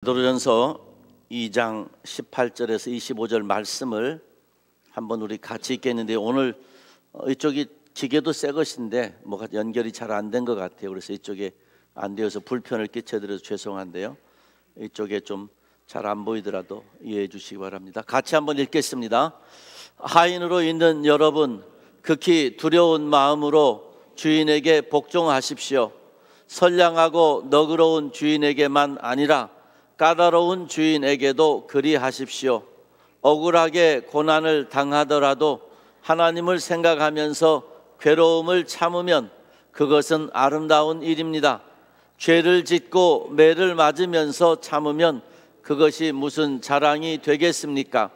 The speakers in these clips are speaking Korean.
베드로전서 2장 18절에서 25절 말씀을 한번 우리 같이 읽겠는데, 오늘 이쪽이 기계도 새 것인데 뭐가 연결이 잘 안 된 것 같아요. 그래서 이쪽에 안 되어서 불편을 끼쳐드려서 죄송한데요, 이쪽에 좀 잘 안 보이더라도 이해해 주시기 바랍니다. 같이 한번 읽겠습니다. 하인으로 있는 여러분, 극히 두려운 마음으로 주인에게 복종하십시오. 선량하고 너그러운 주인에게만 아니라 까다로운 주인에게도 그리하십시오. 억울하게 고난을 당하더라도 하나님을 생각하면서 괴로움을 참으면 그것은 아름다운 일입니다. 죄를 짓고 매를 맞으면서 참으면 그것이 무슨 자랑이 되겠습니까?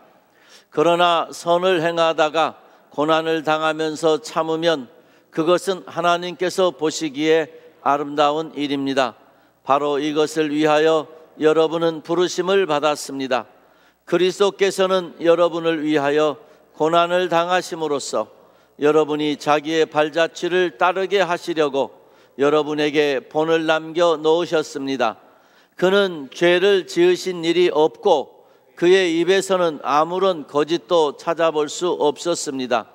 그러나 선을 행하다가 고난을 당하면서 참으면 그것은 하나님께서 보시기에 아름다운 일입니다. 바로 이것을 위하여 여러분은 부르심을 받았습니다. 그리스도께서는 여러분을 위하여 고난을 당하심으로써 여러분이 자기의 발자취를 따르게 하시려고 여러분에게 본을 남겨 놓으셨습니다. 그는 죄를 지으신 일이 없고 그의 입에서는 아무런 거짓도 찾아볼 수 없었습니다.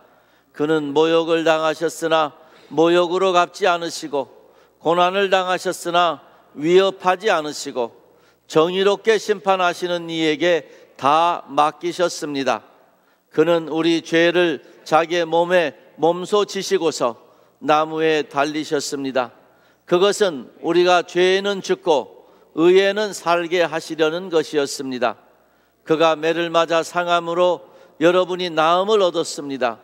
그는 모욕을 당하셨으나 모욕으로 갚지 않으시고 고난을 당하셨으나 위협하지 않으시고 정의롭게 심판하시는 이에게 다 맡기셨습니다. 그는 우리 죄를 자기의 몸에 몸소 지시고서 나무에 달리셨습니다. 그것은 우리가 죄에는 죽고 의에는 살게 하시려는 것이었습니다. 그가 매를 맞아 상함으로 여러분이 나음을 얻었습니다.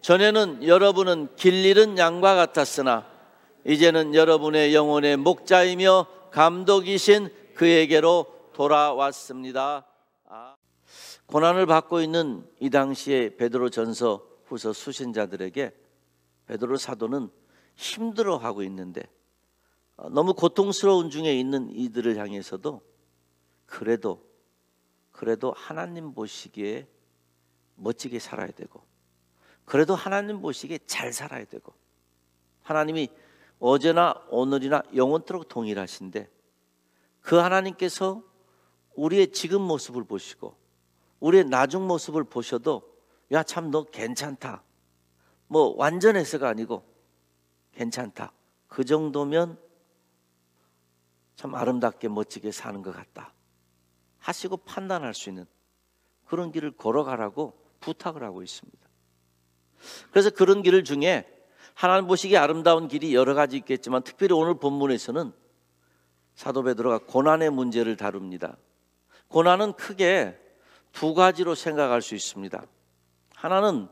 전에는 여러분은 길 잃은 양과 같았으나 이제는 여러분의 영혼의 목자이며 감독이신 그에게로 돌아왔습니다. 고난을 받고 있는 이 당시에 베드로전서 후서 수신자들에게 베드로 사도는 힘들어하고 있는데, 너무 고통스러운 중에 있는 이들을 향해서도 그래도 하나님 보시기에 멋지게 살아야 되고, 그래도 하나님 보시기에 잘 살아야 되고, 하나님이 어제나 오늘이나 영원토록 동일하신데 그 하나님께서 우리의 지금 모습을 보시고 우리의 나중 모습을 보셔도 야, 참 너 괜찮다, 뭐 완전해서가 아니고 괜찮다, 그 정도면 참 아름답게 멋지게 사는 것 같다 하시고 판단할 수 있는 그런 길을 걸어가라고 부탁을 하고 있습니다. 그래서 그런 길을 중에 하나님 보시기에 아름다운 길이 여러 가지 있겠지만, 특별히 오늘 본문에서는 사도 베드로가 고난의 문제를 다룹니다. 고난은 크게 두 가지로 생각할 수 있습니다. 하나는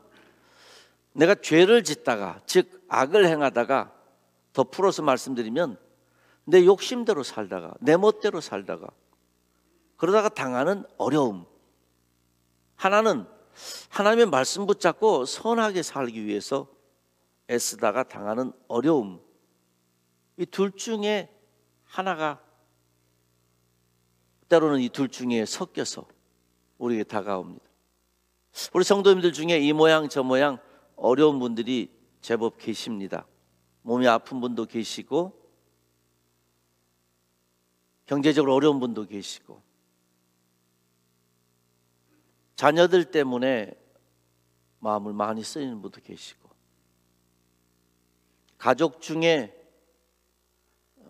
내가 죄를 짓다가, 즉 악을 행하다가, 더 풀어서 말씀드리면 내 욕심대로 살다가, 내 멋대로 살다가 그러다가 당하는 어려움. 하나는 하나님의 말씀 붙잡고 선하게 살기 위해서 애쓰다가 당하는 어려움. 이 둘 중에 하나가, 때로는 이 둘 중에 섞여서 우리에게 다가옵니다. 우리 성도님들 중에 이 모양 저 모양 어려운 분들이 제법 계십니다. 몸이 아픈 분도 계시고 경제적으로 어려운 분도 계시고, 자녀들 때문에 마음을 많이 쓰이는 분도 계시고, 가족 중에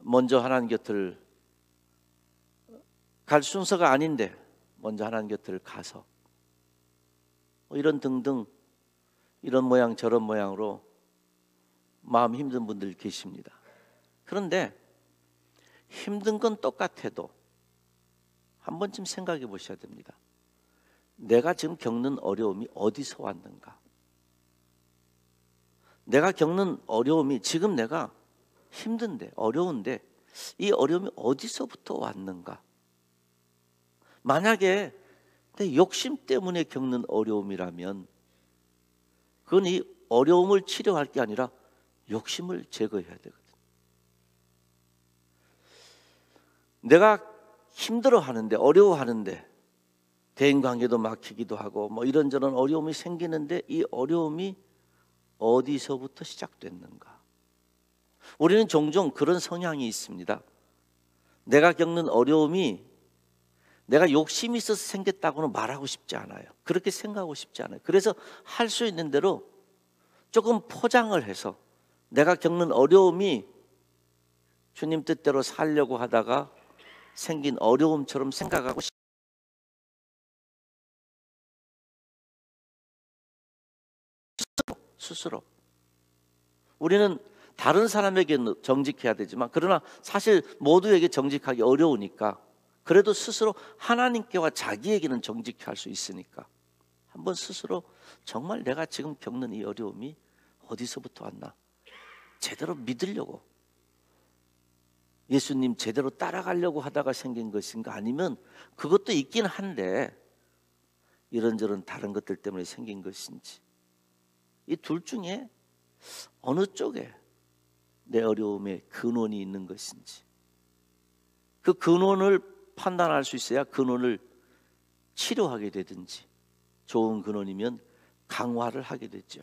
먼저 하나님 곁을 갈 순서가 아닌데 먼저 하나님 곁을 가서 이런 등등, 이런 모양 저런 모양으로 마음 힘든 분들 계십니다. 그런데 힘든 건 똑같아도 한 번쯤 생각해 보셔야 됩니다. 내가 지금 겪는 어려움이 어디서 왔는가? 내가 겪는 어려움이, 지금 내가 힘든데, 어려운데 이 어려움이 어디서부터 왔는가? 만약에 내 욕심 때문에 겪는 어려움이라면 그건 이 어려움을 치료할 게 아니라 욕심을 제거해야 되거든. 내가 힘들어하는데, 어려워하는데, 대인관계도 막히기도 하고 뭐 이런저런 어려움이 생기는데 이 어려움이 어디서부터 시작됐는가? 우리는 종종 그런 성향이 있습니다. 내가 겪는 어려움이 내가 욕심이 있어서 생겼다고는 말하고 싶지 않아요. 그렇게 생각하고 싶지 않아요. 그래서 할 수 있는 대로 조금 포장을 해서 내가 겪는 어려움이 주님 뜻대로 살려고 하다가 생긴 어려움처럼 생각하고 스스로 우리는 다른 사람에게 정직해야 되지만, 그러나 사실 모두에게 정직하기 어려우니까 그래도 스스로 하나님께와 자기에게는 정직해 할 수 있으니까 한번 스스로 정말 내가 지금 겪는 이 어려움이 어디서부터 왔나 제대로 믿으려고, 예수님 제대로 따라가려고 하다가 생긴 것인가, 아니면 그것도 있긴 한데 이런저런 다른 것들 때문에 생긴 것인지, 이 둘 중에 어느 쪽에 내 어려움의 근원이 있는 것인지, 그 근원을 판단할 수 있어야 근원을 치료하게 되든지, 좋은 근원이면 강화를 하게 되죠.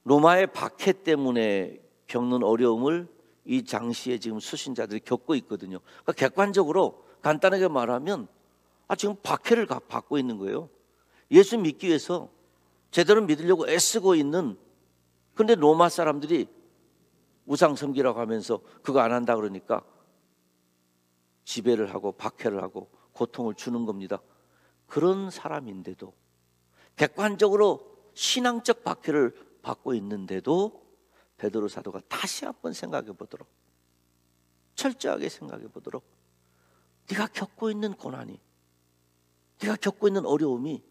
로마의 박해 때문에 겪는 어려움을 이 당시에 지금 수신자들이 겪고 있거든요. 그러니까 객관적으로 간단하게 말하면 지금 박해를 받고 있는 거예요. 예수 믿기 위해서 제대로 믿으려고 애쓰고 있는, 근데 로마 사람들이 우상 섬기라고 하면서 그거 안 한다 그러니까 지배를 하고 박해를 하고 고통을 주는 겁니다. 그런 사람인데도, 객관적으로 신앙적 박해를 받고 있는데도 베드로 사도가 다시 한번 생각해 보도록, 철저하게 생각해 보도록, 네가 겪고 있는 고난이, 네가 겪고 있는 어려움이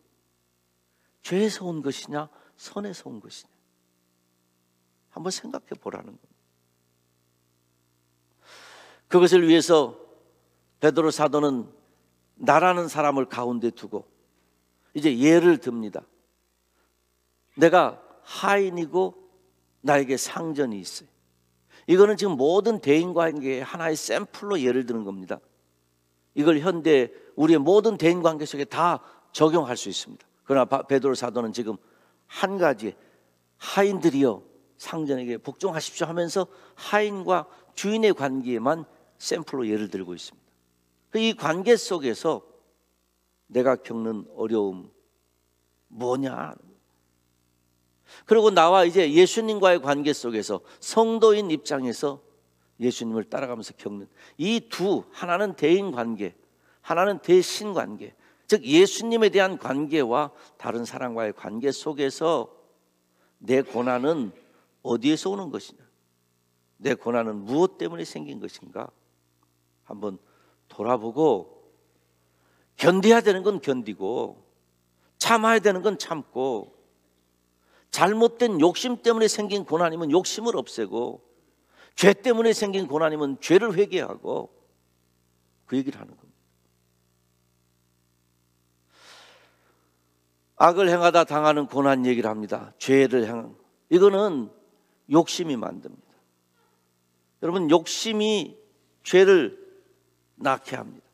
죄에서 온 것이냐 선에서 온 것이냐 한번 생각해 보라는 겁니다. 그것을 위해서 베드로 사도는 나라는 사람을 가운데 두고 이제 예를 듭니다. 내가 하인이고 나에게 상전이 있어요. 이거는 지금 모든 대인관계의 하나의 샘플로 예를 드는 겁니다. 이걸 현대 우리의 모든 대인관계 속에 다 적용할 수 있습니다. 그러나 베드로 사도는 지금 한 가지, 하인들이여 상전에게 복종하십시오 하면서 하인과 주인의 관계에만 샘플로 예를 들고 있습니다. 이 관계 속에서 내가 겪는 어려움 뭐냐, 그리고 나와 이제 예수님과의 관계 속에서 성도인 입장에서 예수님을 따라가면서 겪는 이 두, 하나는 대인 관계, 하나는 대신 관계, 즉 예수님에 대한 관계와 다른 사람과의 관계 속에서 내 고난은 어디에서 오는 것이냐, 내 고난은 무엇 때문에 생긴 것인가 한번 돌아보고, 견뎌야 되는 건 견디고 참아야 되는 건 참고, 잘못된 욕심 때문에 생긴 고난이면 욕심을 없애고, 죄 때문에 생긴 고난이면 죄를 회개하고, 그 얘기를 하는 겁니다. 악을 행하다 당하는 고난 얘기를 합니다. 죄를 행한, 이거는 욕심이 만듭니다. 여러분, 욕심이 죄를 낳게 합니다.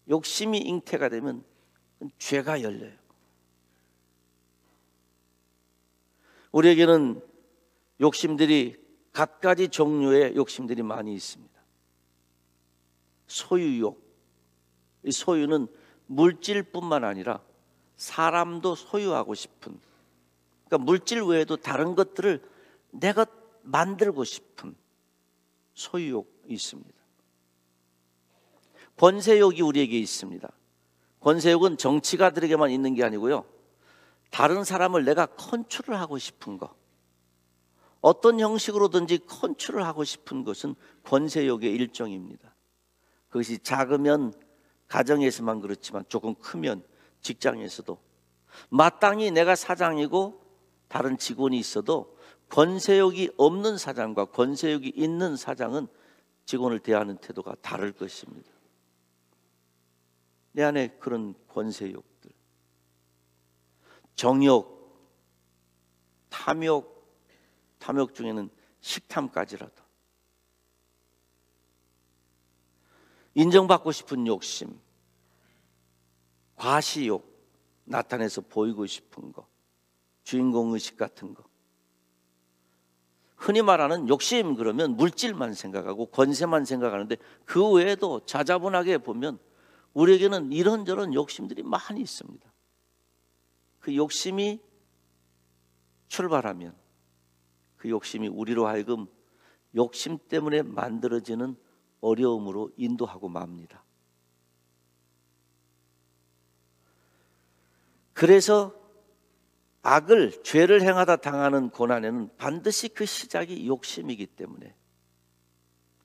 욕심이 잉태가 되면 죄가 열려요. 우리에게는 욕심들이 갖가지 종류의 욕심들이 많이 있습니다. 소유욕, 이 소유는 물질뿐만 아니라 사람도 소유하고 싶은, 그러니까 물질 외에도 다른 것들을 내가 만들고 싶은 소유욕이 있습니다. 권세욕이 우리에게 있습니다. 권세욕은 정치가들에게만 있는 게 아니고요, 다른 사람을 내가 컨트롤하고 싶은 것, 어떤 형식으로든지 컨트롤하고 하고 싶은 것은 권세욕의 일종입니다. 그것이 작으면 가정에서만 그렇지만 조금 크면 직장에서도, 마땅히 내가 사장이고 다른 직원이 있어도 권세욕이 없는 사장과 권세욕이 있는 사장은 직원을 대하는 태도가 다를 것입니다. 내 안에 그런 권세욕들, 정욕, 탐욕, 탐욕 중에는 식탐까지라도, 인정받고 싶은 욕심, 과시욕, 나타내서 보이고 싶은 거, 주인공 의식 같은 거, 흔히 말하는 욕심 그러면 물질만 생각하고 권세만 생각하는데 그 외에도 자자분하게 보면 우리에게는 이런저런 욕심들이 많이 있습니다. 그 욕심이 출발하면 그 욕심이 우리로 하여금 욕심 때문에 만들어지는 어려움으로 인도하고 맙니다. 그래서 악을, 죄를 행하다 당하는 고난에는 반드시 그 시작이 욕심이기 때문에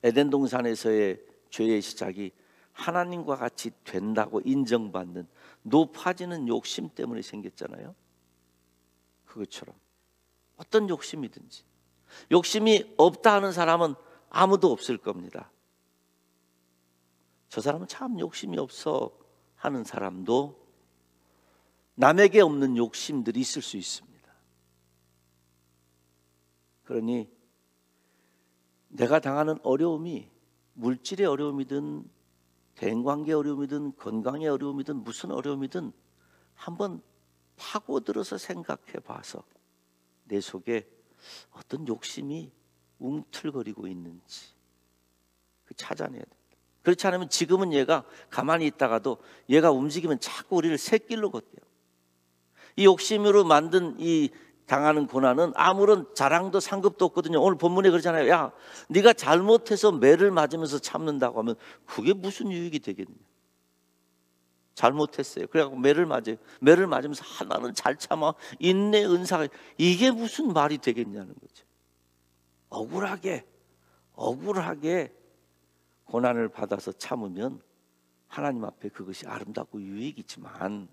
에덴 동산에서의 죄의 시작이 하나님과 같이 된다고 인정받는 높아지는 욕심 때문에 생겼잖아요. 그것처럼 어떤 욕심이든지 욕심이 없다 하는 사람은 아무도 없을 겁니다. 저 사람은 참 욕심이 없어 하는 사람도 남에게 없는 욕심들이 있을 수 있습니다. 그러니 내가 당하는 어려움이 물질의 어려움이든 대인관계 어려움이든 건강의 어려움이든 무슨 어려움이든 한번 파고들어서 생각해 봐서 내 속에 어떤 욕심이 웅틀거리고 있는지 찾아내야 됩니다. 그렇지 않으면 지금은 얘가 가만히 있다가도 얘가 움직이면 자꾸 우리를 샛길로 걷게요. 이 욕심으로 만든 이 당하는 고난은 아무런 자랑도 상급도 없거든요. 오늘 본문에 그러잖아요. 야, 네가 잘못해서 매를 맞으면서 참는다고 하면 그게 무슨 유익이 되겠냐. 잘못했어요. 그래갖고 매를 맞아요. 매를 맞으면서 하나는 잘 참아 인내 은사가 이게 무슨 말이 되겠냐는 거죠. 억울하게 고난을 받아서 참으면 하나님 앞에 그것이 아름답고 유익이지만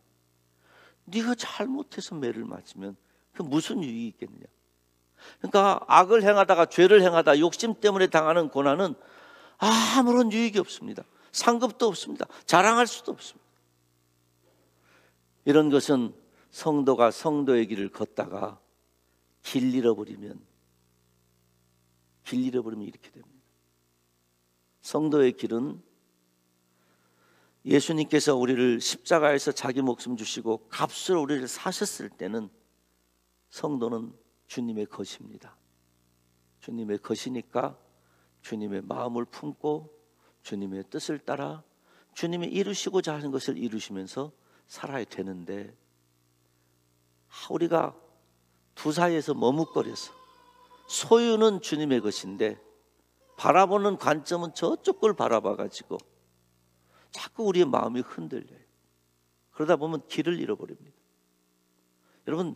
네가 잘못해서 매를 맞으면 그 무슨 유익이 있겠느냐. 그러니까 악을 행하다가 죄를 행하다 욕심 때문에 당하는 고난은 아무런 유익이 없습니다. 상급도 없습니다. 자랑할 수도 없습니다. 이런 것은 성도가 성도의 길을 걷다가 길 잃어버리면 이렇게 됩니다. 성도의 길은 예수님께서 우리를 십자가에서 자기 목숨 주시고 값으로 우리를 사셨을 때는 성도는 주님의 것입니다. 주님의 것이니까 주님의 마음을 품고 주님의 뜻을 따라 주님이 이루시고자 하는 것을 이루시면서 살아야 되는데 우리가 두 사이에서 머뭇거려서 소유는 주님의 것인데 바라보는 관점은 저쪽 걸 바라봐가지고 자꾸 우리의 마음이 흔들려요. 그러다 보면 길을 잃어버립니다. 여러분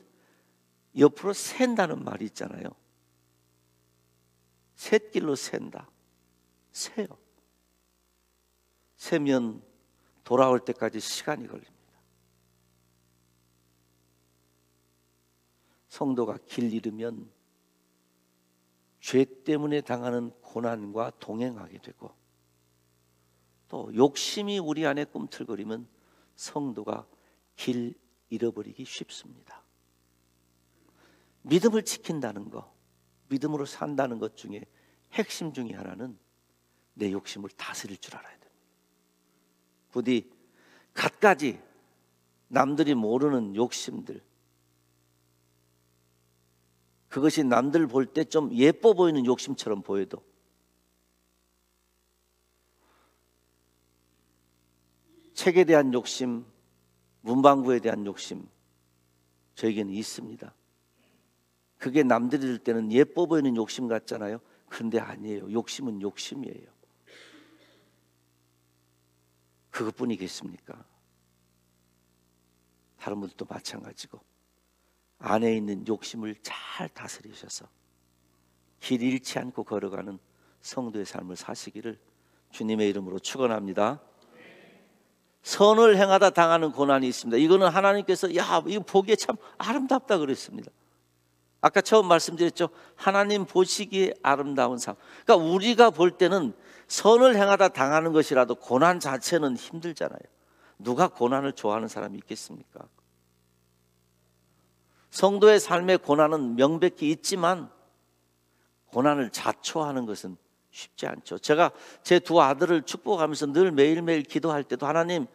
옆으로 샌다는 말이 있잖아요. 샛길로 샌다. 새요. 새면 돌아올 때까지 시간이 걸립니다. 성도가 길 잃으면 죄 때문에 당하는 고난과 동행하게 되고 또 욕심이 우리 안에 꿈틀거리면 성도가 길 잃어버리기 쉽습니다. 믿음을 지킨다는 것, 믿음으로 산다는 것 중에 핵심 중에 하나는 내 욕심을 다스릴 줄 알아야 됩니다. 부디 갖가지 남들이 모르는 욕심들, 그것이 남들 볼 때 좀 예뻐 보이는 욕심처럼 보여도 책에 대한 욕심, 문방구에 대한 욕심 저에게는 있습니다. 그게 남들이 들 때는 예뻐 보이는 욕심 같잖아요. 그런데 아니에요. 욕심은 욕심이에요. 그것뿐이겠습니까? 다른 분들도 마찬가지고 안에 있는 욕심을 잘 다스리셔서 길 잃지 않고 걸어가는 성도의 삶을 사시기를 주님의 이름으로 축원합니다. 선을 행하다 당하는 고난이 있습니다. 이거는 하나님께서 이거 보기에 참 아름답다 그랬습니다. 아까 처음 말씀드렸죠. 하나님 보시기에 아름다운 삶. 그러니까 우리가 볼 때는 선을 행하다 당하는 것이라도 고난 자체는 힘들잖아요. 누가 고난을 좋아하는 사람이 있겠습니까? 성도의 삶의 고난은 명백히 있지만 고난을 자초하는 것은 쉽지 않죠. 제가 제 두 아들을 축복하면서 늘 매일매일 기도할 때도 하나님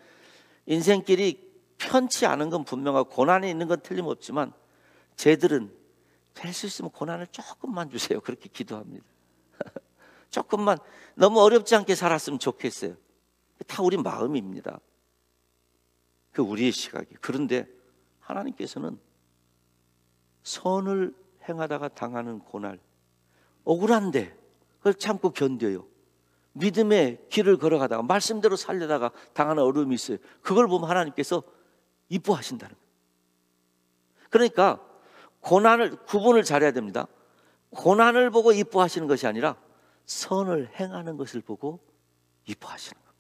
인생길이 편치 않은 건 분명하고 고난이 있는 건 틀림없지만 쟤들은 될 수 있으면 고난을 조금만 주세요. 그렇게 기도합니다. 조금만, 너무 어렵지 않게 살았으면 좋겠어요. 다 우리 마음입니다. 그 우리의 시각이. 그런데 하나님께서는 선을 행하다가 당하는 고난, 억울한데 그걸 참고 견뎌요. 믿음의 길을 걸어가다가 말씀대로 살려다가 당하는 어려움이 있어요. 그걸 보면 하나님께서 이뻐하신다는 거예요. 그러니까 고난을 구분을 잘해야 됩니다. 고난을 보고 이뻐하시는 것이 아니라 선을 행하는 것을 보고 이뻐하시는 거예요.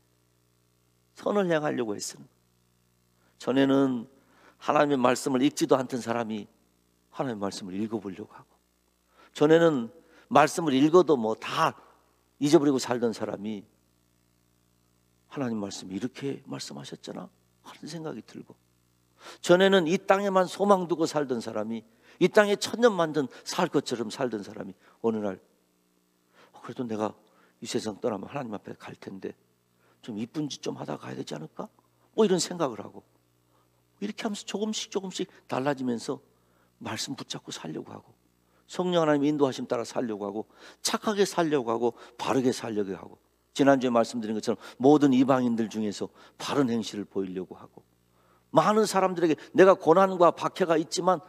선을 행하려고 했으면. 전에는 하나님의 말씀을 읽지도 않던 사람이 하나님의 말씀을 읽어보려고 하고, 전에는 말씀을 읽어도 뭐 다 잊어버리고 살던 사람이 하나님 말씀이 이렇게 말씀하셨잖아 하는 생각이 들고, 전에는 이 땅에만 소망 두고 살던 사람이 이 땅에 천년만년 살 것처럼 살던 사람이 어느 날 그래도 내가 이 세상 떠나면 하나님 앞에 갈 텐데 좀 이쁜 짓 좀 하다 가야 되지 않을까? 뭐 이런 생각을 하고, 이렇게 하면서 조금씩 달라지면서 말씀 붙잡고 살려고 하고, 성령 하나님 인도하심 따라 살려고 하고, 착하게 살려고 하고, 바르게 살려고 하고, 지난주에 말씀드린 것처럼 모든 이방인들 중에서 바른 행실을 보이려고 하고, 많은 사람들에게 내가 고난과 박해가 있지만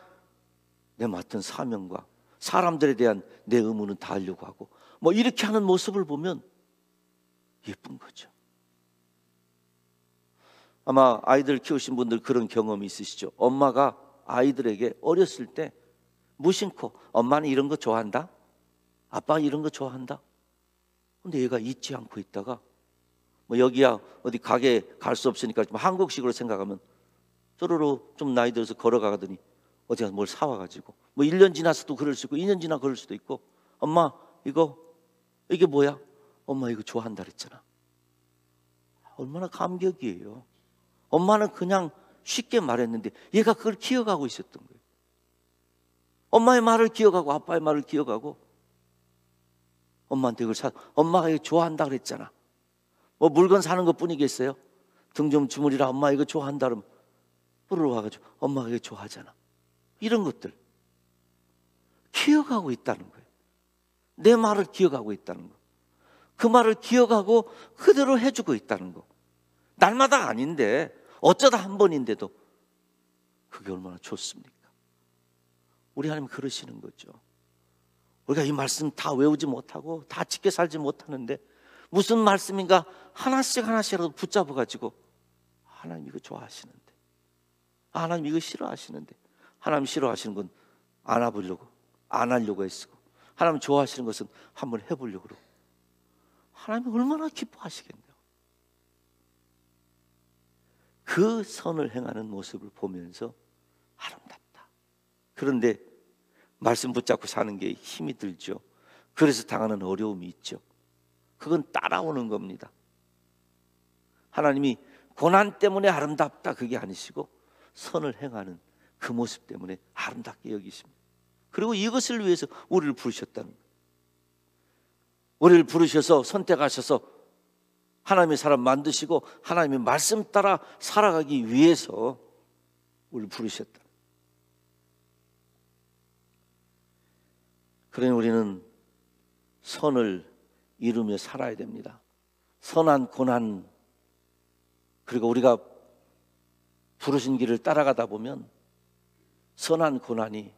내 맡은 사명과 사람들에 대한 내 의무는 다하려고 하고, 뭐 이렇게 하는 모습을 보면 예쁜 거죠. 아마 아이들 키우신 분들 그런 경험이 있으시죠. 엄마가 아이들에게 어렸을 때 무심코 엄마는 이런 거 좋아한다, 아빠가 이런 거 좋아한다. 근데 얘가 잊지 않고 있다가 뭐 여기야 어디 가게 갈 수 없으니까 좀 한국식으로 생각하면 쪼르르 좀 나이 들어서 걸어가더니 어디 가서 뭘 사와가지고 뭐 1년 지나서도 그럴 수 있고 2년 지나 그럴 수도 있고, 엄마 이게 뭐야? 엄마 이거 좋아한다 그랬잖아. 얼마나 감격이에요. 엄마는 그냥 쉽게 말했는데 얘가 그걸 기억하고 있었던 거예요. 엄마의 말을 기억하고 아빠의 말을 기억하고, 엄마한테 그걸 엄마가 이거 좋아한다 그랬잖아. 뭐 물건 사는 것 뿐이겠어요? 등 좀 주무리라, 엄마 이거 좋아한다 그러면 뿌르르 와가지고 엄마가 이거 좋아하잖아. 이런 것들 기억하고 있다는 거예요. 내 말을 기억하고 있다는 거, 그 말을 기억하고 그대로 해주고 있다는 거. 날마다 아닌데 어쩌다 한 번인데도 그게 얼마나 좋습니까? 우리 하나님 그러시는 거죠. 우리가 이 말씀 다 외우지 못하고 다 지켜 살지 못하는데 무슨 말씀인가 하나씩이라도 붙잡아가지고 하나님 이거 좋아하시는데, 하나님 이거 싫어하시는데, 하나님 싫어하시는 건 안 해보려고, 안 하려고 했고, 하나님 좋아하시는 것은 한번 해보려고 그러고, 하나님이 얼마나 기뻐하시겠네요. 그 선을 행하는 모습을 보면서 아름답다. 그런데 말씀 붙잡고 사는 게 힘이 들죠. 그래서 당하는 어려움이 있죠. 그건 따라오는 겁니다. 하나님이 고난 때문에 아름답다 그게 아니시고 선을 행하는 그 모습 때문에 아름답게 여기십니다. 그리고 이것을 위해서 우리를 부르셨다는 거예요. 우리를 부르셔서 선택하셔서 하나님의 사람 만드시고 하나님의 말씀 따라 살아가기 위해서 우리를 부르셨다. 그러니 우리는 선을 이루며 살아야 됩니다. 선한 고난, 그리고 우리가 부르신 길을 따라가다 보면 선한 고난이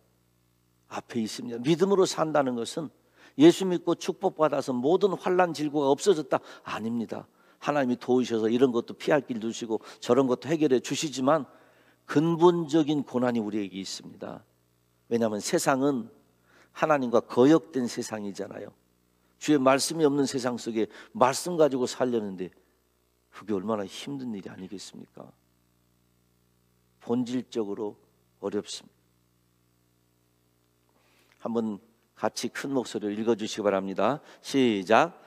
앞에 있습니다. 믿음으로 산다는 것은 예수 믿고 축복받아서 모든 환난 질고가 없어졌다 아닙니다. 하나님이 도우셔서 이런 것도 피할 길 두시고 저런 것도 해결해 주시지만 근본적인 고난이 우리에게 있습니다. 왜냐하면 세상은 하나님과 거역된 세상이잖아요. 주의 말씀이 없는 세상 속에 말씀 가지고 살려는데 그게 얼마나 힘든 일이 아니겠습니까? 본질적으로 어렵습니다. 한번 같이 큰 목소리로 읽어주시기 바랍니다. 시작.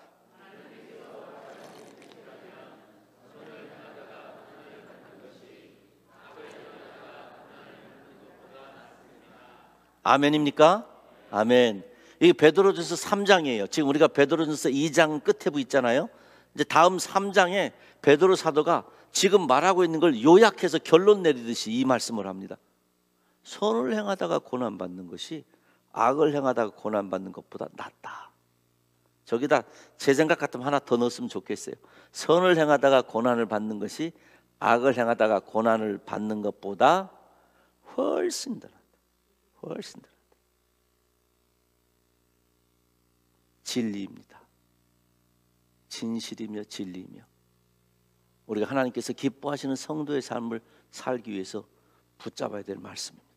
아멘입니까? 아멘. 이게 베드로전서 3장이에요. 지금 우리가 베드로전서 2장 끝에 있잖아요. 이제 다음 3장에 베드로 사도가 지금 말하고 있는 걸 요약해서 결론 내리듯이 이 말씀을 합니다. 선을 행하다가 고난 받는 것이 악을 행하다가 고난받는 것보다 낫다. 저기다 제 생각 같으면 하나 더 넣었으면 좋겠어요. 선을 행하다가 고난을 받는 것이 악을 행하다가 고난을 받는 것보다 훨씬 더 낫다. 훨씬 더 낫다. 진리입니다. 진실이며 진리이며 우리가 하나님께서 기뻐하시는 성도의 삶을 살기 위해서 붙잡아야 될 말씀입니다.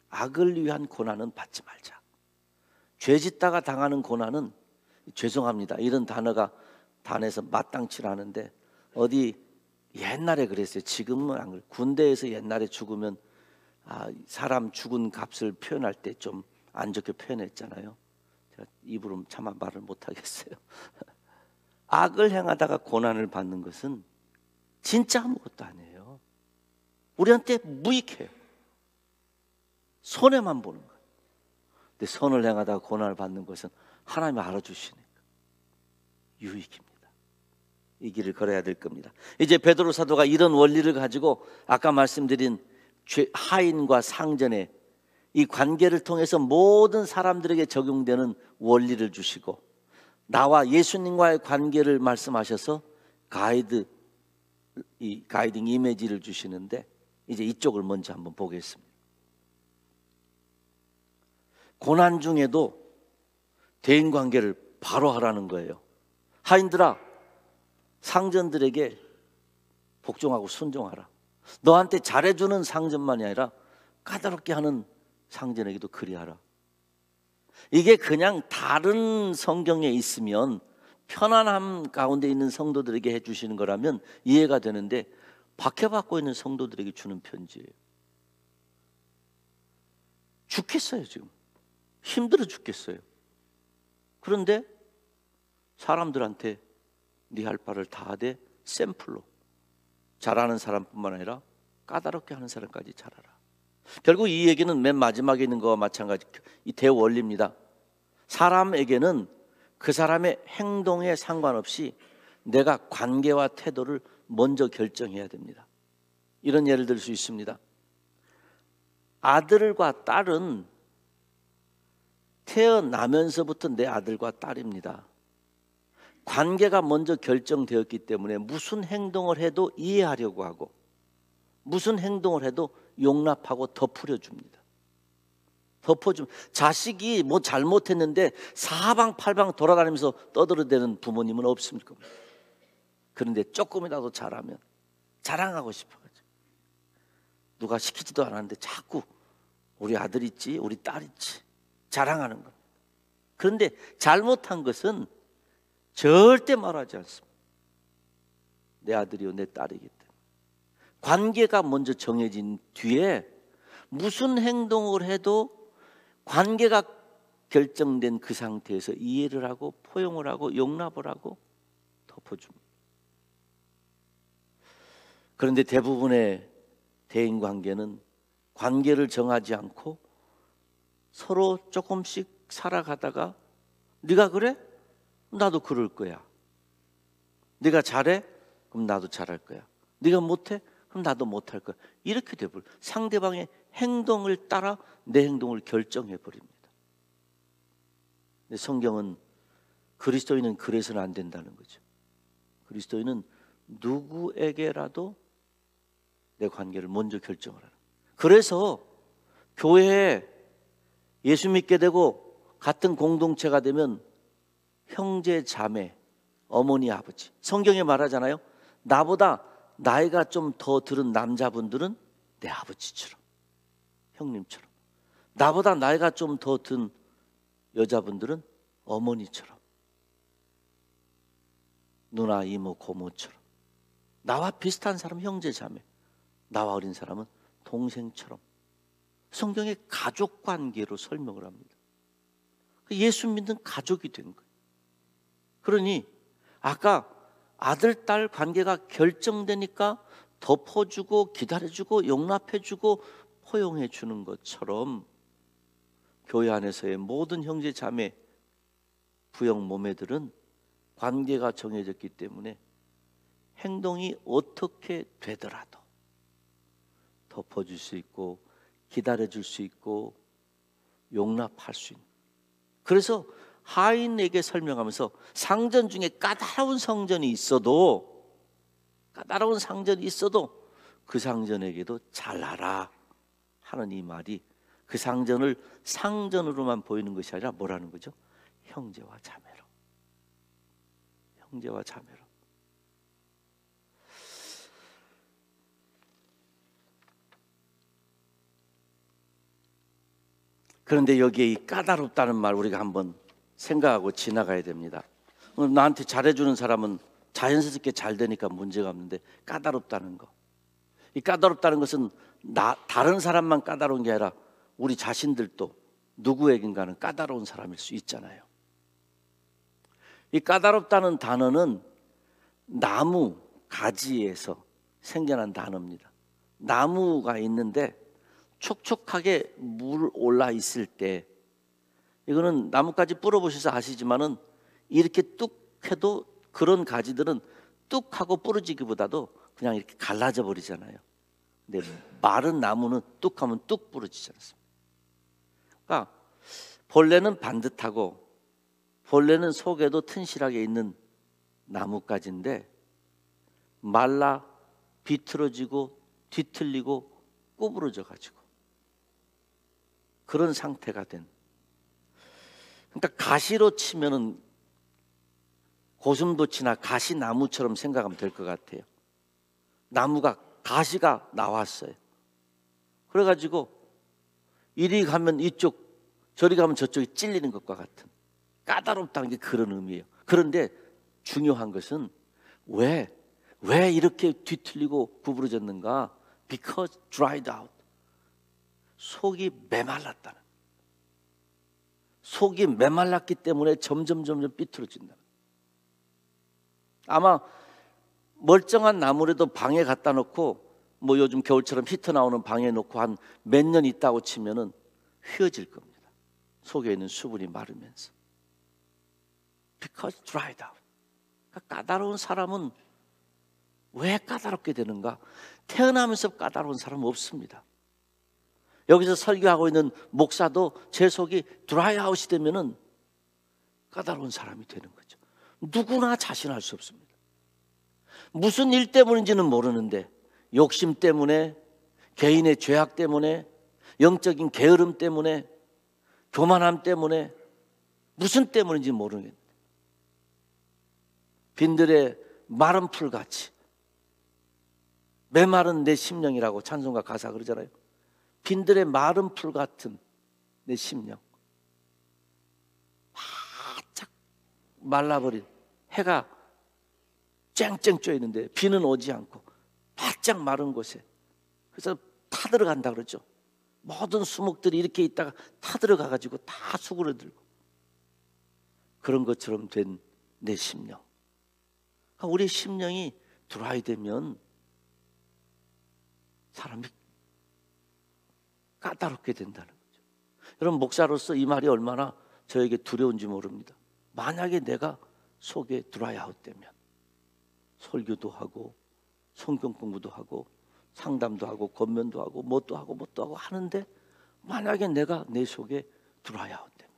악을 위한 고난은 받지 말자. 죄 짓다가 당하는 고난은 죄송합니다. 이런 단어가 단에서 마땅치 않은데 어디 옛날에 그랬어요. 지금은 안 그래요. 군대에서 옛날에 죽으면 사람 죽은 값을 표현할 때 좀 안 좋게 표현했잖아요. 제가 입으로 차마 말을 못하겠어요. 악을 행하다가 고난을 받는 것은 진짜 아무것도 아니에요. 우리한테 무익해요. 손해만 보는 거예요. 근데 선을 행하다가 고난을 받는 것은 하나님이 알아주시니까 유익입니다. 이 길을 걸어야 될 겁니다. 이제 베드로 사도가 이런 원리를 가지고 아까 말씀드린 하인과 상전의 이 관계를 통해서 모든 사람들에게 적용되는 원리를 주시고 나와 예수님과의 관계를 말씀하셔서 가이딩 이미지를 주시는데 이제 이쪽을 먼저 한번 보겠습니다. 고난 중에도 대인관계를 바로 하라는 거예요. 하인들아, 상전들에게 복종하고 순종하라. 너한테 잘해주는 상전만이 아니라 까다롭게 하는 상전에게도 그리하라. 이게 그냥 다른 성경에 있으면 편안함 가운데 있는 성도들에게 해주시는 거라면 이해가 되는데 박해받고 있는 성도들에게 주는 편지예요. 죽겠어요. 지금 힘들어 죽겠어요. 그런데 사람들한테 네 할 바를 다 하되 샘플로 잘하는 사람뿐만 아니라 까다롭게 하는 사람까지 잘하라. 결국 이 얘기는 맨 마지막에 있는 것과 마찬가지 이 대원리입니다. 사람에게는 그 사람의 행동에 상관없이 내가 관계와 태도를 먼저 결정해야 됩니다. 이런 예를 들 수 있습니다. 아들과 딸은 태어나면서부터 내 아들과 딸입니다. 관계가 먼저 결정되었기 때문에 무슨 행동을 해도 이해하려고 하고 무슨 행동을 해도 용납하고 덮으려 줍니다. 자식이 뭐 잘못했는데 사방팔방 돌아다니면서 떠들어대는 부모님은 없을 겁니다. 그런데 조금이라도 잘하면 자랑하고 싶어가지고 누가 시키지도 않았는데 자꾸 우리 아들 있지 우리 딸 있지 자랑하는 겁니다. 그런데 잘못한 것은 절대 말하지 않습니다. 내 아들이요 내 딸이기 때문에 관계가 먼저 정해진 뒤에 무슨 행동을 해도 관계가 결정된 그 상태에서 이해를 하고 포용을 하고 용납을 하고 덮어줍니다. 그런데 대부분의 대인관계는 관계를 정하지 않고 서로 조금씩 살아가다가 네가 그래? 나도 그럴 거야. 네가 잘해? 그럼 나도 잘할 거야. 네가 못해? 그럼 나도 못할 거야. 이렇게 돼버려. 상대방의 행동을 따라 내 행동을 결정해 버립니다. 근데 성경은 그리스도인은 그래서는 안 된다는 거죠. 그리스도인은 누구에게라도 내 관계를 먼저 결정을 하는. 그래서 교회에 예수 믿게 되고 같은 공동체가 되면 형제, 자매, 어머니, 아버지. 성경에 말하잖아요. 나보다 나이가 좀 더 들은 남자분들은 내 아버지처럼, 형님처럼. 나보다 나이가 좀 더 든 여자분들은 어머니처럼, 누나, 이모, 고모처럼. 나와 비슷한 사람 형제, 자매. 나와 어린 사람은 동생처럼. 성경의 가족 관계로 설명을 합니다. 예수 믿는 가족이 된 거예요. 그러니 아까 아들, 딸 관계가 결정되니까 덮어주고 기다려주고 용납해주고 포용해주는 것처럼 교회 안에서의 모든 형제, 자매, 부형, 모매들은 관계가 정해졌기 때문에 행동이 어떻게 되더라도 덮어줄 수 있고 기다려줄 수 있고 용납할 수 있는. 그래서 하인에게 설명하면서 상전 중에 까다로운 상전이 있어도 그 상전에게도 잘하라 하는 이 말이 그 상전을 상전으로만 보이는 것이 아니라 뭐라는 거죠? 형제와 자매로. 형제와 자매로. 그런데 여기에 이 까다롭다는 말 우리가 한번 생각하고 지나가야 됩니다. 나한테 잘해주는 사람은 자연스럽게 잘 되니까 문제가 없는데 까다롭다는 거. 이 까다롭다는 것은 다른 사람만 까다로운 게 아니라 우리 자신들도 누구에겐가는 까다로운 사람일 수 있잖아요. 이 까다롭다는 단어는 나무 가지에서 생겨난 단어입니다. 나무가 있는데 촉촉하게 물 올라 있을 때, 이거는 나뭇가지 뿌려보셔서 아시지만은 이렇게 뚝 해도 그런 가지들은 뚝 하고 부러지기보다도 그냥 이렇게 갈라져 버리잖아요. 근데 마른 나무는 뚝 하면 뚝 부러지지 않습니다. 그러니까 본래는 반듯하고 본래는 속에도 튼실하게 있는 나뭇가지인데 말라 비틀어지고 뒤틀리고 구부러져 가지고 그런 상태가 된. 그러니까 가시로 치면은 고슴도치나 가시나무처럼 생각하면 될 것 같아요. 나무가 가시가 나왔어요. 그래가지고 이리 가면 이쪽, 저리 가면 저쪽이 찔리는 것과 같은 까다롭다는 게 그런 의미예요. 그런데 중요한 것은 왜 이렇게 뒤틀리고 구부러졌는가? Because dried out. 속이 메말랐다는. 속이 메말랐기 때문에 점점 삐뚤어진다. 아마 멀쩡한 나무라도 방에 갖다 놓고 뭐 요즘 겨울처럼 히터 나오는 방에 놓고 한 몇 년 있다고 치면은 휘어질 겁니다. 속에 있는 수분이 마르면서. Because dried out. 그러니까 까다로운 사람은 왜 까다롭게 되는가? 태어나면서 까다로운 사람은 없습니다. 여기서 설교하고 있는 목사도 제 속이 드라이아웃이 되면은 까다로운 사람이 되는 거죠. 누구나 자신할 수 없습니다. 무슨 일 때문인지는 모르는데 욕심 때문에, 개인의 죄악 때문에, 영적인 게으름 때문에, 교만함 때문에, 무슨 때문인지 모르겠는데 빈들의 마른 풀같이 메마른 내 심령이라고 찬송가 가사 그러잖아요. 빈들의 마른 풀 같은 내 심령, 바짝 말라버린, 해가 쨍쨍 쪄 있는데 비는 오지 않고 바짝 마른 곳에, 그래서 타들어간다 그러죠. 모든 수목들이 이렇게 있다가 타들어가 가지고 다 수그러들고 그런 것처럼 된 내 심령. 우리 심령이 드라이 되면 사람이 까다롭게 된다는 거죠. 여러분, 목사로서 이 말이 얼마나 저에게 두려운지 모릅니다. 만약에 내가 속에 드라이아웃 되면 설교도 하고 성경 공부도 하고 상담도 하고 권면도 하고 뭣도 하고 하는데 만약에 내가 내 속에 드라이아웃 되면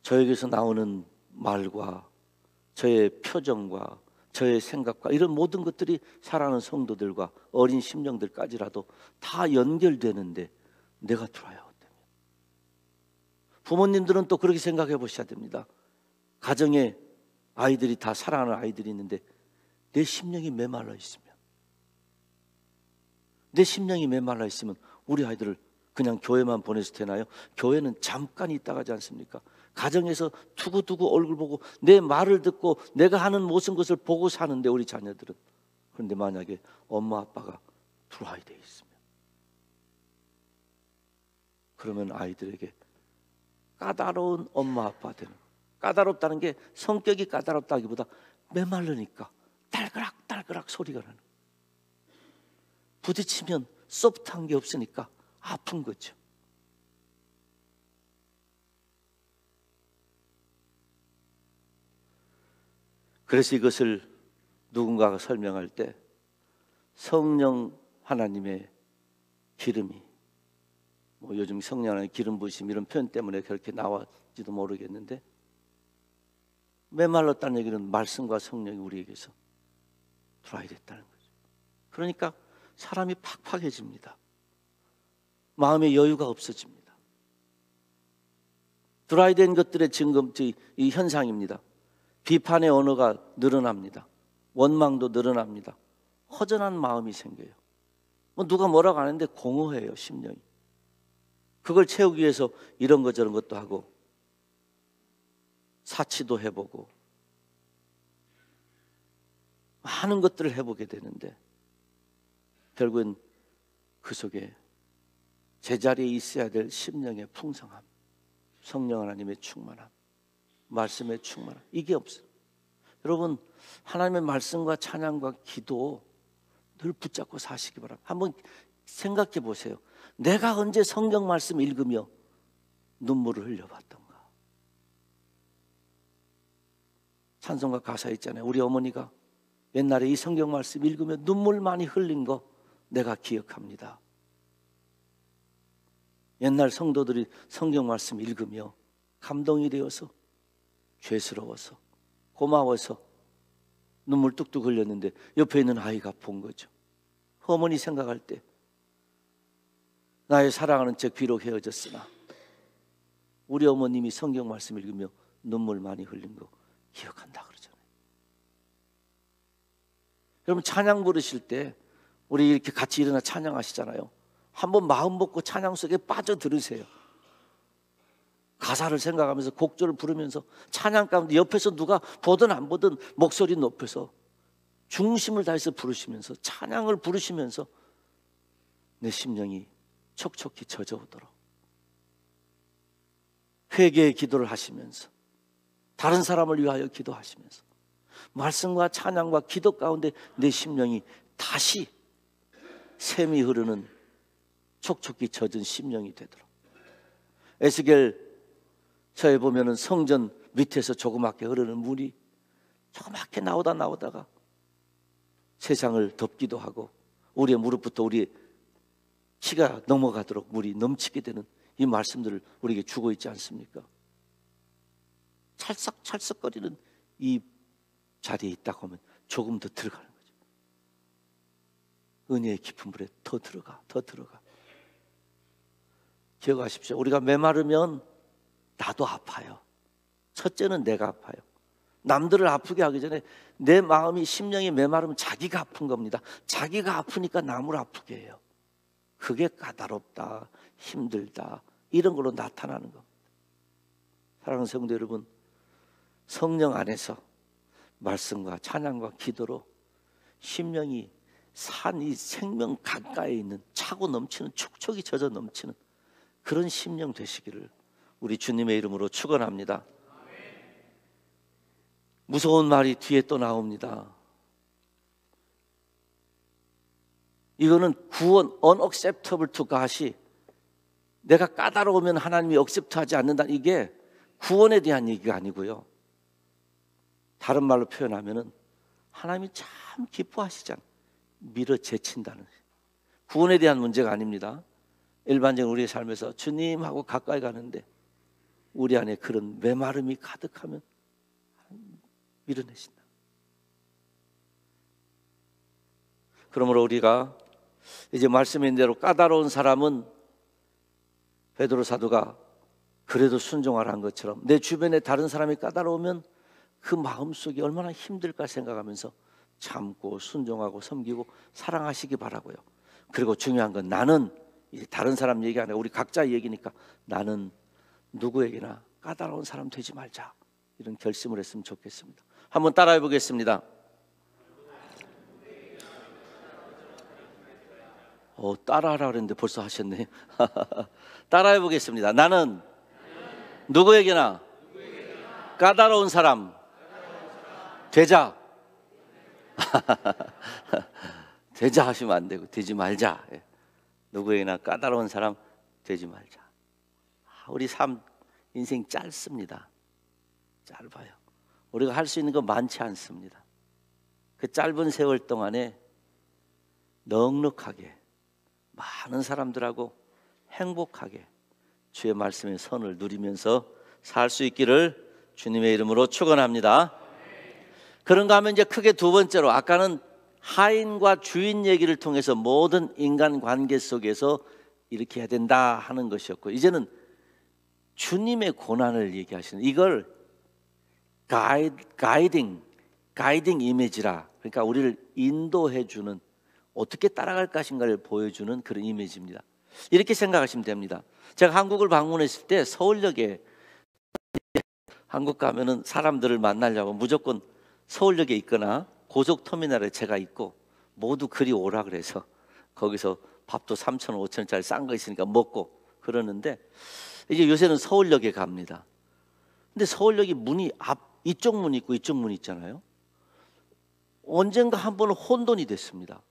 저에게서 나오는 말과 저의 표정과 저의 생각과 이런 모든 것들이 사랑하는 성도들과 어린 심령들까지라도 다 연결되는데 내가 드라이아웃 되면, 부모님들은 또 그렇게 생각해 보셔야 됩니다. 가정에 아이들이 다 사랑하는 아이들이 있는데 내 심령이 메말라 있으면 우리 아이들을 그냥 교회만 보내서 되나요? 교회는 잠깐 있다 가지 않습니까? 가정에서 두고두고 얼굴 보고 내 말을 듣고 내가 하는 모든 것을 보고 사는데 우리 자녀들은. 그런데 만약에 엄마 아빠가 드라이 돼 있으면, 그러면 아이들에게 까다로운 엄마 아빠 되는. 까다롭다는 게 성격이 까다롭다기보다 메말르니까 딸그락 소리가 나는. 부딪히면 소프트한 게 없으니까 아픈 거죠. 그래서 이것을 누군가가 설명할 때 성령 하나님의 기름이 뭐 요즘 성령 안에 기름 부으심 이런 표현 때문에 그렇게 나왔지도 모르겠는데, 메말랐다는 얘기는 말씀과 성령이 우리에게서 들어야 됐다는 거죠. 그러니까 사람이 팍팍해집니다. 마음의 여유가 없어집니다. 드라이된 것들의 이 현상입니다. 비판의 언어가 늘어납니다. 원망도 늘어납니다. 허전한 마음이 생겨요. 뭐 누가 뭐라고 하는데 공허해요, 심령이. 그걸 채우기 위해서 이런 것 저런 것도 하고 사치도 해보고 많은 것들을 해보게 되는데, 결국엔 그 속에 제자리에 있어야 될 심령의 풍성함, 성령 하나님의 충만함, 말씀의 충만함, 이게 없어요. 여러분, 하나님의 말씀과 찬양과 기도 늘 붙잡고 사시기 바랍니다. 한번 생각해 보세요. 내가 언제 성경 말씀 읽으며 눈물을 흘려봤던가. 찬송가 가사 있잖아요. 우리 어머니가 옛날에 이 성경 말씀 읽으며 눈물 많이 흘린 거 내가 기억합니다. 옛날 성도들이 성경 말씀 읽으며 감동이 되어서, 죄스러워서, 고마워서 눈물 뚝뚝 흘렸는데 옆에 있는 아이가 본 거죠. 어머니 생각할 때 나의 사랑하는 책 비록 헤어졌으나 우리 어머님이 성경 말씀 읽으며 눈물 많이 흘린 거 기억한다 그러잖아요. 여러분, 찬양 부르실 때 우리 이렇게 같이 일어나 찬양하시잖아요. 한번 마음 먹고 찬양 속에 빠져 들으세요. 가사를 생각하면서 곡조를 부르면서 찬양 가운데 옆에서 누가 보든 안 보든 목소리 높여서 중심을 다해서 부르시면서 찬양을 부르시면서 내 심령이 촉촉히 젖어오도록 회개의 기도를 하시면서 다른 사람을 위하여 기도하시면서 말씀과 찬양과 기도 가운데 내 심령이 다시 샘이 흐르는 촉촉히 젖은 심령이 되도록. 에스겔서에 보면은 성전 밑에서 조그맣게 흐르는 물이 조그맣게 나오다가 세상을 덮기도 하고 우리의 무릎부터 우리의 키가 넘어가도록 물이 넘치게 되는 이 말씀들을 우리에게 주고 있지 않습니까? 찰싹찰싹거리는 이 자리에 있다고 하면 조금 더 들어가는 거죠. 은혜의 깊은 물에 더 들어가. 기억하십시오. 우리가 메마르면 나도 아파요. 첫째는 내가 아파요. 남들을 아프게 하기 전에 내 마음이, 심령이 메마르면 자기가 아픈 겁니다. 자기가 아프니까 남을 아프게 해요. 그게 까다롭다, 힘들다, 이런 걸로 나타나는 겁니다. 사랑하는 성도 여러분, 성령 안에서 말씀과 찬양과 기도로 심령이 산 이 생명 가까이에 있는 차고 넘치는, 촉촉이 젖어 넘치는 그런 심령 되시기를 우리 주님의 이름으로 축원합니다. 무서운 말이 뒤에 또 나옵니다. 이거는 구원, unacceptable to God이, 내가 까다로우면 하나님이 accept하지 않는다, 이게 구원에 대한 얘기가 아니고요. 다른 말로 표현하면은 하나님이 참 기뻐하시잖아요. 밀어 제친다는, 구원에 대한 문제가 아닙니다. 일반적인 우리의 삶에서 주님하고 가까이 가는데 우리 안에 그런 메마름이 가득하면 밀어내신다. 그러므로 우리가 이제 말씀인 대로 까다로운 사람은 베드로 사도가 그래도 순종하라는 것처럼 내 주변에 다른 사람이 까다로우면 그 마음속이 얼마나 힘들까 생각하면서 참고 순종하고 섬기고 사랑하시기 바라고요. 그리고 중요한 건, 나는 이제 다른 사람 얘기 아니라 우리 각자 얘기니까 나는 누구에게나 까다로운 사람 되지 말자, 이런 결심을 했으면 좋겠습니다. 한번 따라해 보겠습니다. 따라하라 그랬는데 벌써 하셨네. 따라해 보겠습니다. 나는 누구에게나 까다로운 사람 되자. 되자 하시면 안 되고 되지 말자. 누구에게나 까다로운 사람 되지 말자. 우리 삶, 인생 짧습니다. 짧아요. 우리가 할 수 있는 거 많지 않습니다. 그 짧은 세월 동안에 넉넉하게 많은 사람들하고 행복하게 주의 말씀의 선을 누리면서 살 수 있기를 주님의 이름으로 축원합니다. 그런가 하면 이제 크게 두 번째로, 아까는 하인과 주인 얘기를 통해서 모든 인간 관계 속에서 이렇게 해야 된다 하는 것이었고, 이제는 주님의 고난을 얘기하시는, 이걸 가이딩 이미지라, 그러니까 우리를 인도해 주는, 어떻게 따라갈 것인가를 보여주는 그런 이미지입니다. 이렇게 생각하시면 됩니다. 제가 한국을 방문했을 때 서울역에, 한국 가면은 사람들을 만나려고 무조건 서울역에 있거나 고속터미널에 제가 있고, 모두 그리 오라 그래서 거기서 밥도 3,000원, 5,000원짜리 싼 거 있으니까 먹고 그러는데, 이제 요새는 서울역에 갑니다. 근데 서울역이 문이 이쪽 문이 있고 이쪽 문이 있잖아요. 언젠가 한 번은 혼돈이 됐습니다.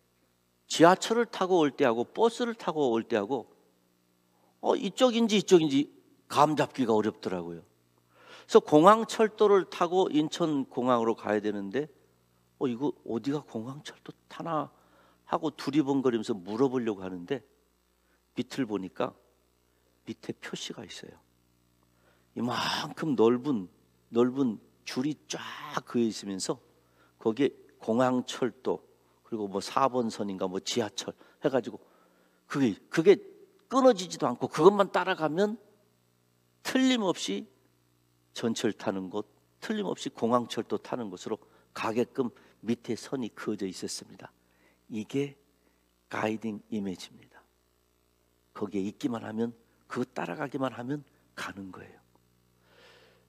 지하철을 타고 올 때하고 버스를 타고 올 때하고 이쪽인지 감 잡기가 어렵더라고요. 그래서 공항철도를 타고 인천공항으로 가야 되는데 이거 어디가 공항철도 타나 하고 두리번거리면서 물어보려고 하는데, 밑을 보니까 밑에 표시가 있어요. 이만큼 넓은 줄이 쫙 그어 있으면서 거기에 공항철도, 그리고 뭐 4번선인가 뭐 지하철 해가지고 그게 끊어지지도 않고, 그것만 따라가면 틀림없이 전철 타는 곳, 틀림없이 공항철도 타는 곳으로 가게끔 밑에 선이 그어져 있었습니다. 이게 가이딩 이미지입니다. 거기에 있기만 하면, 그거 따라가기만 하면 가는 거예요.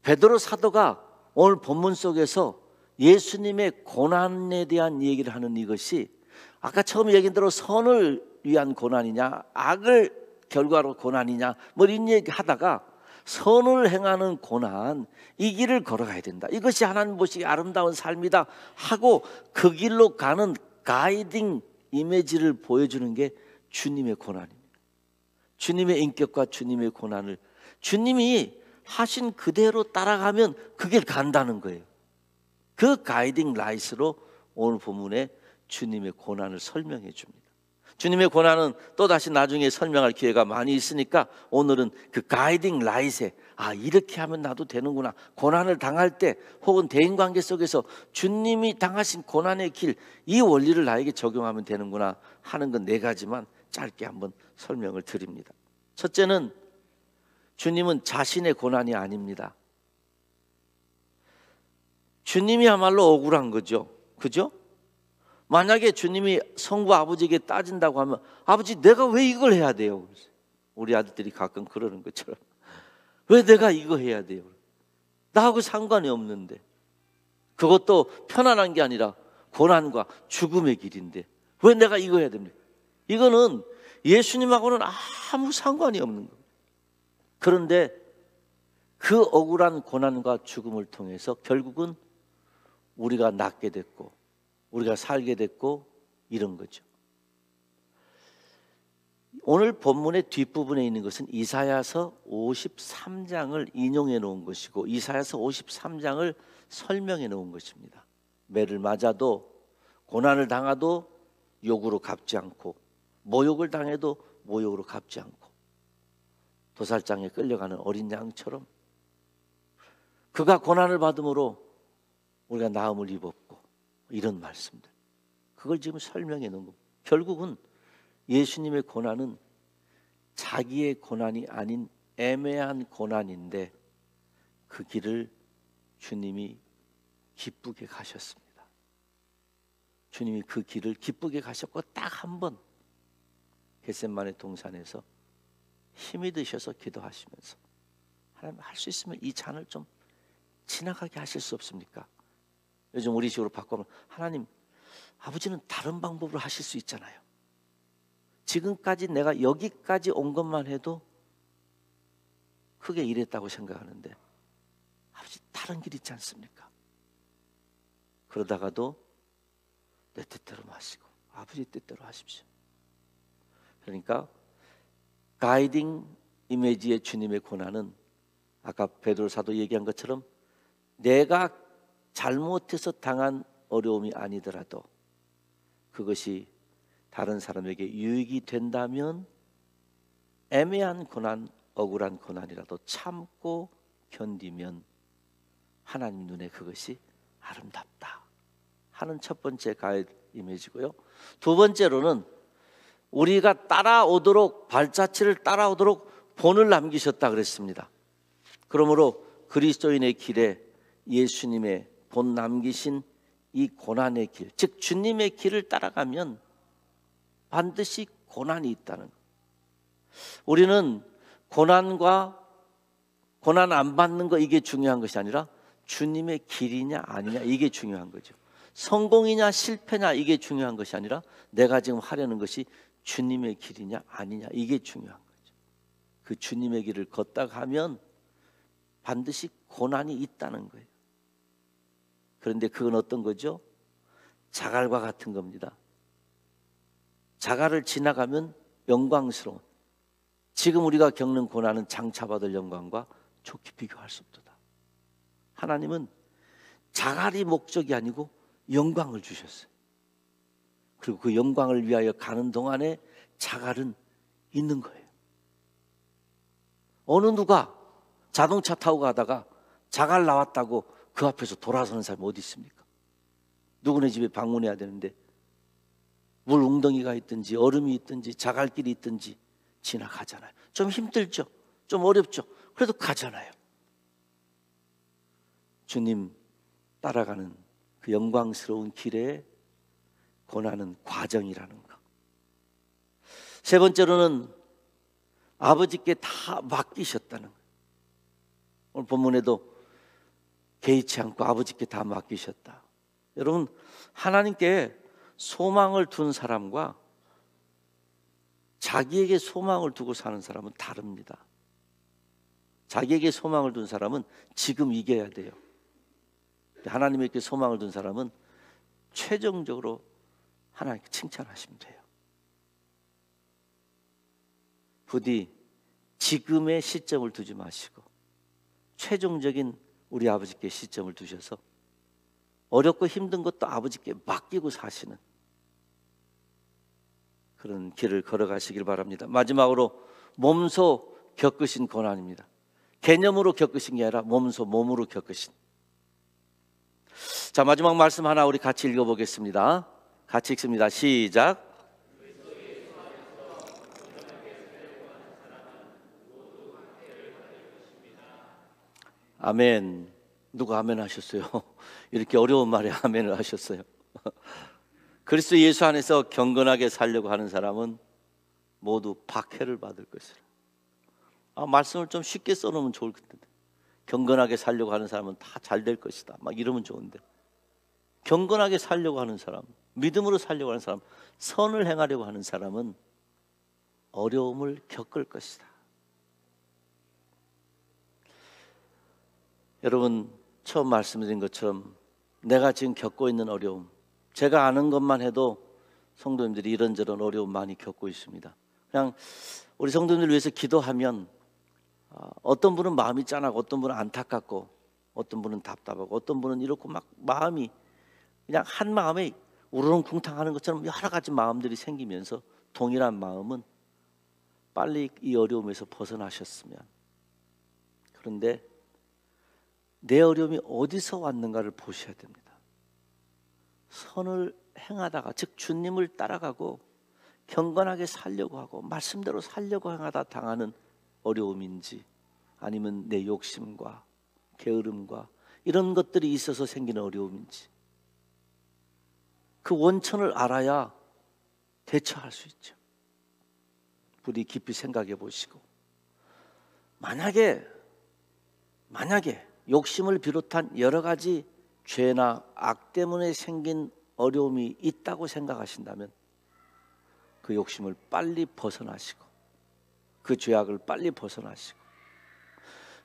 베드로 사도가 오늘 본문 속에서 예수님의 고난에 대한 얘기를 하는 이것이, 아까 처음 얘기한 대로 선을 위한 고난이냐, 악을 결과로 고난이냐, 뭐 이런 얘기 하다가 선을 행하는 고난, 이 길을 걸어가야 된다, 이것이 하나님 보시기에 아름다운 삶이다 하고 그 길로 가는 가이딩 이미지를 보여주는 게 주님의 고난입니다. 주님의 인격과 주님의 고난을 주님이 하신 그대로 따라가면 그 길 간다는 거예요. 그 가이딩 라이트로 오늘 본문에 주님의 고난을 설명해 줍니다. 주님의 고난은 또다시 나중에 설명할 기회가 많이 있으니까 오늘은 그 가이딩 라이트에, 이렇게 하면 나도 되는구나, 고난을 당할 때 혹은 대인관계 속에서 주님이 당하신 고난의 길, 이 원리를 나에게 적용하면 되는구나 하는 건 네 가지만 짧게 한번 설명을 드립니다. 첫째는, 주님은 자신의 고난이 아닙니다. 주님이야말로 억울한 거죠. 그죠? 만약에 주님이 성부 아버지에게 따진다고 하면, 아버지 내가 왜 이걸 해야 돼요? 우리 아들들이 가끔 그러는 것처럼, 왜 내가 이거 해야 돼요? 나하고 상관이 없는데. 그것도 편안한 게 아니라 고난과 죽음의 길인데 왜 내가 이거 해야 됩니까? 이거는 예수님하고는 아무 상관이 없는 거예요. 그런데 그 억울한 고난과 죽음을 통해서 결국은 우리가 낫게 됐고 우리가 살게 됐고 이런 거죠. 오늘 본문의 뒷부분에 있는 것은 이사야서 53장을 인용해 놓은 것이고 이사야서 53장을 설명해 놓은 것입니다. 매를 맞아도 고난을 당하도 욕으로 갚지 않고 모욕을 당해도 모욕으로 갚지 않고 도살장에 끌려가는 어린 양처럼 그가 고난을 받음으로 우리가 나음을 입었고 이런 말씀들, 그걸 지금 설명해 놓은 겁니다. 결국은 예수님의 고난은 자기의 고난이 아닌 애매한 고난인데 그 길을 주님이 기쁘게 가셨습니다. 주님이 그 길을 기쁘게 가셨고 딱 한 번 겟세마네 동산에서 힘이 드셔서 기도하시면서 하나님 할 수 있으면 이 잔을 좀 지나가게 하실 수 없습니까? 요즘 우리 식으로 바꾸면 하나님, 아버지는 다른 방법으로 하실 수 있잖아요. 지금까지 내가 여기까지 온 것만 해도 크게 일했다고 생각하는데 아버지 다른 길 있지 않습니까? 그러다가도 내 뜻대로 마시고 아버지 뜻대로 하십시오. 그러니까 가이딩 이미지의 주님의 고난은 아까 베드로 사도 얘기한 것처럼 내가 잘못해서 당한 어려움이 아니더라도 그것이 다른 사람에게 유익이 된다면 애매한 고난, 억울한 고난이라도 참고 견디면 하나님 눈에 그것이 아름답다 하는 첫 번째 가이드 이미지고요. 두 번째로는 우리가 따라오도록, 발자취를 따라오도록 본을 남기셨다 그랬습니다. 그러므로 그리스도인의 길에 예수님의 본 남기신 이 고난의 길, 즉 주님의 길을 따라가면 반드시 고난이 있다는 것. 우리는 고난과 고난 안 받는 거 이게 중요한 것이 아니라 주님의 길이냐 아니냐 이게 중요한 거죠. 성공이냐 실패냐 이게 중요한 것이 아니라 내가 지금 하려는 것이 주님의 길이냐 아니냐 이게 중요한 거죠. 그 주님의 길을 걷다 가면 반드시 고난이 있다는 거예요. 그런데 그건 어떤 거죠? 자갈과 같은 겁니다. 자갈을 지나가면 영광스러운, 지금 우리가 겪는 고난은 장차 받을 영광과 좋게 비교할 수 없도다. 하나님은 자갈이 목적이 아니고 영광을 주셨어요. 그리고 그 영광을 위하여 가는 동안에 자갈은 있는 거예요. 어느 누가 자동차 타고 가다가 자갈 나왔다고 그 앞에서 돌아서는 사람이 어디 있습니까? 누구네 집에 방문해야 되는데 물 웅덩이가 있든지 얼음이 있든지 자갈길이 있든지 지나가잖아요. 좀 힘들죠. 좀 어렵죠. 그래도 가잖아요. 주님 따라가는 그 영광스러운 길에 고난은 과정이라는 것. 세 번째로는 아버지께 다 맡기셨다는 것. 오늘 본문에도 개의치 않고 아버지께 다 맡기셨다. 여러분, 하나님께 소망을 둔 사람과 자기에게 소망을 두고 사는 사람은 다릅니다. 자기에게 소망을 둔 사람은 지금 이겨야 돼요. 하나님에게 소망을 둔 사람은 최종적으로 하나님께 칭찬하시면 돼요. 부디 지금의 시점을 두지 마시고 최종적인 우리 아버지께 시점을 두셔서 어렵고 힘든 것도 아버지께 맡기고 사시는 그런 길을 걸어가시길 바랍니다. 마지막으로 몸소 겪으신 고난입니다. 개념으로 겪으신 게 아니라 몸으로 겪으신. 자, 마지막 말씀 하나 우리 같이 읽어보겠습니다. 같이 읽습니다. 시작. 아멘. 누가 아멘 하셨어요? 이렇게 어려운 말에 아멘을 하셨어요. 그리스도 예수 안에서 경건하게 살려고 하는 사람은 모두 박해를 받을 것이라. 말씀을 좀 쉽게 써놓으면 좋을 텐데. 경건하게 살려고 하는 사람은 다 잘 될 것이다. 막 이러면 좋은데. 경건하게 살려고 하는 사람, 믿음으로 살려고 하는 사람, 선을 행하려고 하는 사람은 어려움을 겪을 것이다. 여러분, 처음 말씀드린 것처럼 내가 지금 겪고 있는 어려움, 제가 아는 것만 해도 성도님들이 이런저런 어려움 많이 겪고 있습니다. 그냥 우리 성도님들 위해서 기도하면 어떤 분은 마음이 짠하고 어떤 분은 안타깝고 어떤 분은 답답하고 어떤 분은 이렇고 막 마음이 그냥 한 마음에 우르렁쿵탕하는 것처럼 여러 가지 마음들이 생기면서 동일한 마음은 빨리 이 어려움에서 벗어나셨으면. 그런데 내 어려움이 어디서 왔는가를 보셔야 됩니다. 선을 행하다가, 즉 주님을 따라가고 경건하게 살려고 하고 말씀대로 살려고 행하다 당하는 어려움인지, 아니면 내 욕심과 게으름과 이런 것들이 있어서 생기는 어려움인지, 그 원천을 알아야 대처할 수 있죠. 부디 깊이 생각해 보시고, 만약에 욕심을 비롯한 여러 가지 죄나 악 때문에 생긴 어려움이 있다고 생각하신다면 그 욕심을 빨리 벗어나시고 그 죄악을 빨리 벗어나시고,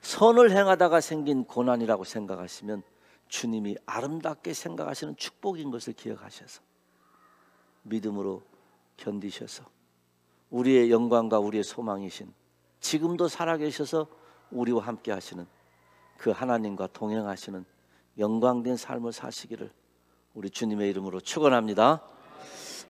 선을 행하다가 생긴 고난이라고 생각하시면 주님이 아름답게 생각하시는 축복인 것을 기억하셔서 믿음으로 견디셔서 우리의 영광과 우리의 소망이신, 지금도 살아계셔서 우리와 함께 하시는 그 하나님과 동행하시는 영광된 삶을 사시기를 우리 주님의 이름으로 축원합니다.